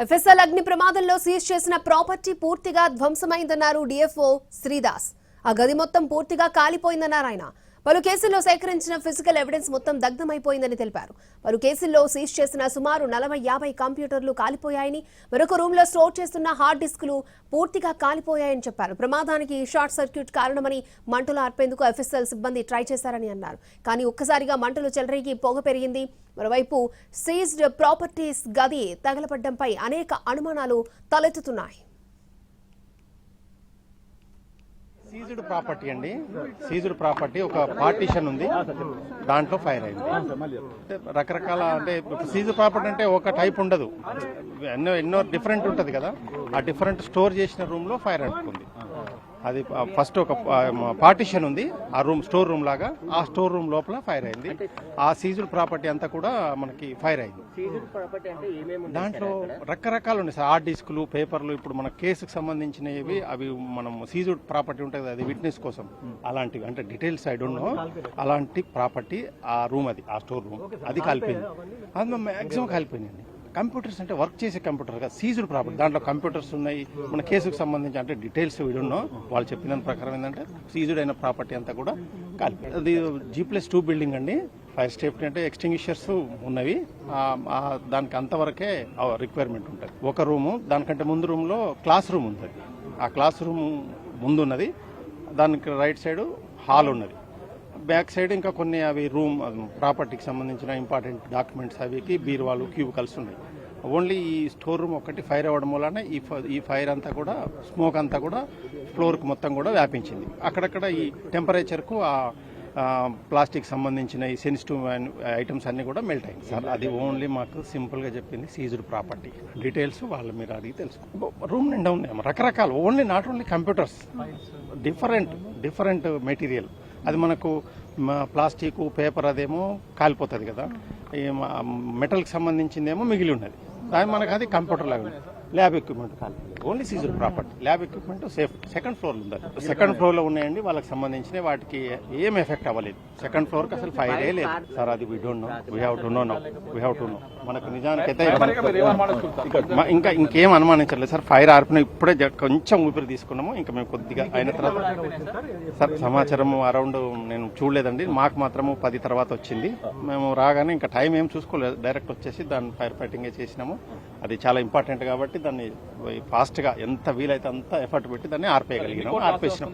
FSL అగ్ని ప్రమాదంలో seize చేసిన ప్రాపర్టీ పూర్తిగా ధ్వంసమైందన్నారు డిఎఫ్ఓ శ్రీదాస్. ఆ గది మొత్తం పూర్తిగా కాలిపోయిందన్నారు ఆయన. పలు కేసుల్లో సేకరించిన ఫిజికల్ ఎవిడెన్స్ మొత్తం దగ్ధమైపోయిందని తెలిపారు. పలు కేసుల్లో సీజ్ చేసిన సుమారు 40-50 కంప్యూటర్లు కాలిపోయాయని, మరొక రూమ్ లో స్టోర్ చేస్తున్న హార్డ్ డిస్కులు పూర్తిగా కాలిపోయాయని చెప్పారు. ప్రమాదానికి షార్ట్ సర్క్యూట్ కారణమని, మంటలు ఆర్పేందుకు ఎఫ్ఎస్ఎల్ సిబ్బంది ట్రై చేశారని అన్నారు. కానీ ఒక్కసారిగా మంటలు చెలరేగి పొగ పెరిగింది. మరోవైపు సీజ్డ్ ప్రాపర్టీస్ గది తగలపడ్డంపై అనేక అనుమానాలు తలెత్తుతున్నాయి. సీజ్డ్ ప్రాపర్టీ అండి. సీజ్డ్ ప్రాపర్టీ ఒక పార్టీషన్ ఉంది, దాంట్లో ఫైర్ అయింది. రకరకాల అంటే సీజ్డ్ ప్రాపర్టీ అంటే ఒక టైప్ ఉండదు, ఎన్నో డిఫరెంట్ ఉంటుంది కదా. ఆ డిఫరెంట్ స్టోర్ చేసిన రూమ్ లో ఫైర్ అంటుకుంది. అది ఫస్ట్ ఒక పార్టీషన్ ఉంది, ఆ రూమ్ స్టోర్ రూమ్ లాగా. ఆ స్టోర్ రూమ్ లోపల ఫైర్ అయింది. ఆ సీజ్డ్ ప్రాపర్టీ అంతా కూడా మనకి ఫైర్ అయింది. దాంట్లో రకరకాలు ఉన్నాయి సార్. హార్డ్ డిస్కులు, పేపర్లు. ఇప్పుడు మన కేసుకు సంబంధించినవి అవి మనం సీజ్డ్ ప్రాపర్టీ ఉంటుంది, అది విట్నెస్ కోసం. అలాంటివి అంటే డీటెయిల్స్ ఐ డోంట్ నో. అలాంటి ప్రాపర్టీ ఆ రూమ్, అది ఆ స్టోర్ రూమ్, అది కాలిపోయింది. అది మ్యాక్సిమం కాలిపోయింది. కంప్యూటర్స్ అంటే వర్క్ చేసే కంప్యూటర్ కదా, సీజ్డ్ ప్రాపర్టీ. దాంట్లో కంప్యూటర్స్ ఉన్నాయి. మన కేసుకు సంబంధించి అంటే డీటెయిల్స్ వీడున్నో వాళ్ళు చెప్పిన ప్రకారం ఏంటంటే సీజ్డ్ అయిన ప్రాపర్టీ అంతా కూడా కాలిపోయింది. అది G+2 బిల్డింగ్ అండి. ఫైర్ సేఫ్టీ అంటే ఎక్స్టింగ్విషర్స్ ఉన్నవి. దానికి అంతవరకే రిక్వైర్మెంట్ ఉంటుంది. ఒక రూము, దానికంటే ముందు రూమ్లో క్లాస్ రూమ్ ఉంటుంది. ఆ క్లాస్ రూమ్ ముందు ఉన్నది, దానికి రైట్ సైడ్ హాల్ ఉన్నది. బ్యాక్ సైడ్ ఇంకా కొన్ని అవి రూమ్ ప్రాపర్టీకి సంబంధించిన ఇంపార్టెంట్ డాక్యుమెంట్స్ అవికి బీరువాలు, క్యూబికల్స్ ఉన్నాయి. ఓన్లీ ఈ స్టోర్ రూమ్ ఒకటి ఫైర్ అవ్వడం వలన ఈ ఫైర్ అంతా కూడా, స్మోక్ అంతా కూడా ఫ్లోర్కి మొత్తం కూడా వ్యాపించింది. అక్కడక్కడ ఈ టెంపరేచర్కు ఆ ప్లాస్టిక్ సంబంధించిన ఈ సెన్సిటివ్ ఐటమ్స్ అన్ని కూడా మెల్ట్ అయింది సార్. అది ఓన్లీ మాకు సింపుల్గా చెప్పింది సీజ్డ్ ప్రాపర్టీ. డీటెయిల్స్ వాళ్ళు మీరు అడిగి తెలుసుకో. రూమ్ నిండా ఉన్నాయి రకరకాలు, only not only computers, different material. అది మనకు ప్లాస్టిక్, పేపర్ అదేమో కాలిపోతుంది కదా, ఈ మెటల్కి సంబంధించిందేమో మిగిలి ఉన్నది. అది మనకు అది కంప్యూటర్ లాగా ఉంది. ల్యాబ్ ఎక్విప్మెంట్ కాలిపోయింది. Only seized property. Lab equipment safe second floor ఉంది. సెకండ్ ఫ్లోర్ లో ఉన్నాయండి. వాళ్ళకి సంబంధించిన వాటికి ఏం ఎఫెక్ట్ అవ్వలేదు. సెకండ్ ఫ్లోర్ కి అసలు ఫైరే లేదు సార్. అది we don't know, we have to know. మనకు నిజానికి అయితే ఇంకా ఇంకేం అనుమానించలేదు సార్. ఫైర్ ఆర్పిన ఇప్పుడే కొంచెం ఊపిరి తీసుకున్నాము. ఇంకా మేము కొద్దిగా అయిన తర్వాత సార్ సమాచారం అరౌండ్ నేను చూడలేదండి. మాకు మాత్రము 10 తర్వాత వచ్చింది. మేము రాగానే ఇంకా టైం ఏం చూసుకోలేదు, డైరెక్ట్ వచ్చేసి దాన్ని ఫైర్ ఫైటింగ్ చేసినాము. అది చాలా ఇంపార్టెంట్ కాబట్టి దాన్ని ఫాస్ట్ గా ఎంత వీలైతే అంత ఎఫర్ట్ పెట్టి దాన్ని ఆర్పేయగలిగినాము, ఆర్పేసినాం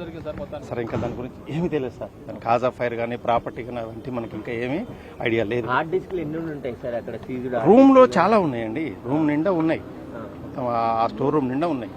సార్. ఇంకా దాని గురించి ఏమీ తెలియదు సార్. దాని కాజ్ ఆఫ్ ఫైర్ కానీ ప్రాపర్టీ కానీ అవంటే మనకి ఇంకా ఏమీ ఐడియా లేదు. రూమ్ లో చాలా ఉన్నాయండి, రూమ్ నిండా ఉన్నాయి, ఆ స్టోర్ రూమ్ నిండా ఉన్నాయి.